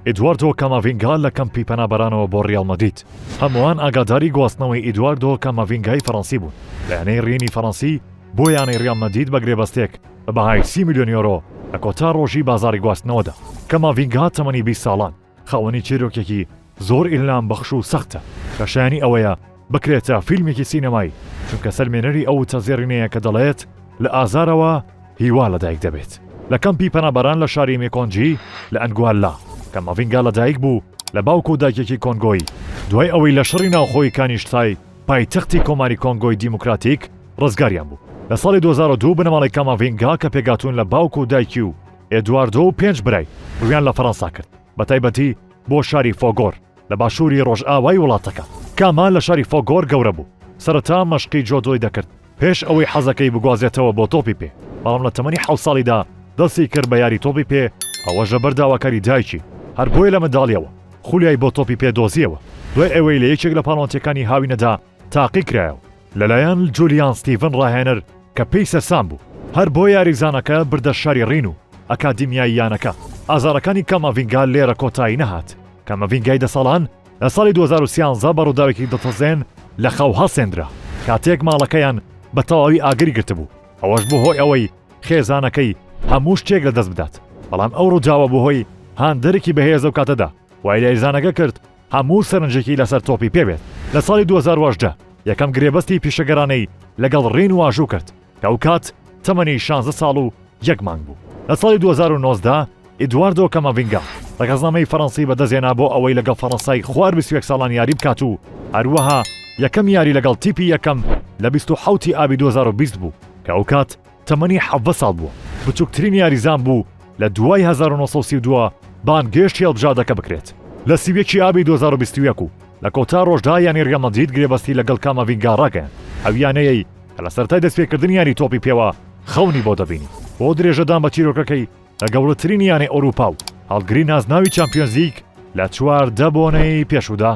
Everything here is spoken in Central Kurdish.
ئیدواردۆ کاماڤینگا لە کەمپی پەنابەرانەوە بۆ ڕیال مەدرید. هەمووان ئاگاداری گواستنەوەی ئیدواردۆ کاماڤینگای فەڕەنسی بوون. لە یانەی ڕێنی فەڕەنسی بۆ یانەی ڕیال مەدرید بە گرێبەستێک بە بەهای 30 میلیۆن یۆرۆ لە کۆتا ڕۆژی بازاری گواستنەوەدا. کاماڤینگا تەمەنی 20 ساڵان، خاوەنی چیرۆکێکی زۆر ئیلهام بەخش و سەختە کە شایانی ئەوەیە بکرێتە فیلمێکی سینەمایی، چونکە سەرمێنەری ئەو تەزێڕینەیە کە دەڵێت لە ئازارەوە هیوا لەدایک دەبێت. لە کەمپی پەنابەران لە شاری مێکۆنجی لە ئەنگوالا کاماڤینگا لەدایک بوو لە باوکو و دایکێکی کۆنگۆی، دوای ئەوەی لە شەڕی ناوخۆی کانیشتای پایتەختی کۆماری کۆنگۆی دیموکراتیک ڕزگاریان بوو. لە ساڵی 2002 بنەماڵی کاماڤینگا کە پێگاتوون لە باوکو و دایکی و ئێدواردۆ و 5 برای ڕویان لە فەڕەنسا کرد، بە تایبەتی بۆ شاری فۆگۆر لە باشووری ڕۆژئاوای وڵاتەکە. کاما لە شاری فۆگۆر گەورە بوو، سەرەتا مەشقی جۆدۆی دەکرد پێش ئەوەی حەزەکەی بگوازێتەوە بۆ تۆپی پێ، بەڵام لە تەمەنی 7 ساڵیدا دەستی کرد بە یاری تۆپی پێ، ئەوەش لە بەرداواکاری دایکی، هەر بۆیە لە منداڵیەوە خولیای بۆ تۆپی پێ دۆزیەوە، دوای ئەوەی لە یەکێک لە پاڵۆنتەکانی هاوینەدا تاقی کرایەوە لەلایەن جولیان ستیڤن ڕاهێنەر کە پێی سەرسان بوو، هەر بۆ یاریزانەکە بردە شاری ڕین و ئەکادیمیاییانەکە. ئازارەکانی کاماڤینگا لێرە کۆتایی نەهات. کاماڤینگای 10 ساڵان لە ساڵی 2013 بە ڕووداوێکی دڵتەزێن لە خەو هەڵسێنرا کاتێک ماڵەکەیان بە تەواوی ئاگری گرتبوو، ئەوەش بوو هۆی ئەوەی خێزانەکەی هەموو شتێک لە دەست بدات، بەڵام ئەو ڕووداوە بوو هۆی هاندەرێکی بەهێز ئەو کاتەدا وای یاریزانەکە کرد هەموو سەرنجێکی لەسەر تۆپی پێبێت. لە ساڵی 2018 یەکەم گرێبەستی پیشەگەرانەی لەگەڵ ڕین واژوو کرد کە ئەو کات تەمەنی 16 ساڵ و 1 مانگ بوو. لە ساڵی 2019 ئیدواردۆ کاماڤینگا ڕێگەزنامەی فەڕەنسی بەدەستهێنا بۆ ئەوەی لەگەڵ فەڕەنسای خوار 21 ساڵان یاری بکات و هەروەها یەکەم یاری لەگەڵ تیپی یەکەم لە 27 ئابی 2020 بوو کە ئەو کات تەمەنی 17 ساڵ بووە. بچووکترین یاریزان بوو لە دوای 1932 بانگێشت هێڵبژاردەکە بکرێت. لە 31 ئابی 2021 لە کۆتا ڕۆژدا یانی ڕیال مەدرید گرێبەستی لەگەڵ کاماڤینگا ڕاگەیاند، ئەو یانەیەی کە لە سەرەتای دەستپێکردنی یانی تۆپی پێوە خەونی بۆ دەبینی بۆ درێژەدان بە چیرۆکەکەی لە گەورەترین یانەی ئەوروپا و هەڵگری نازناوی چامپیۆنز لیگ لە 4 بۆنەی پێشوودا.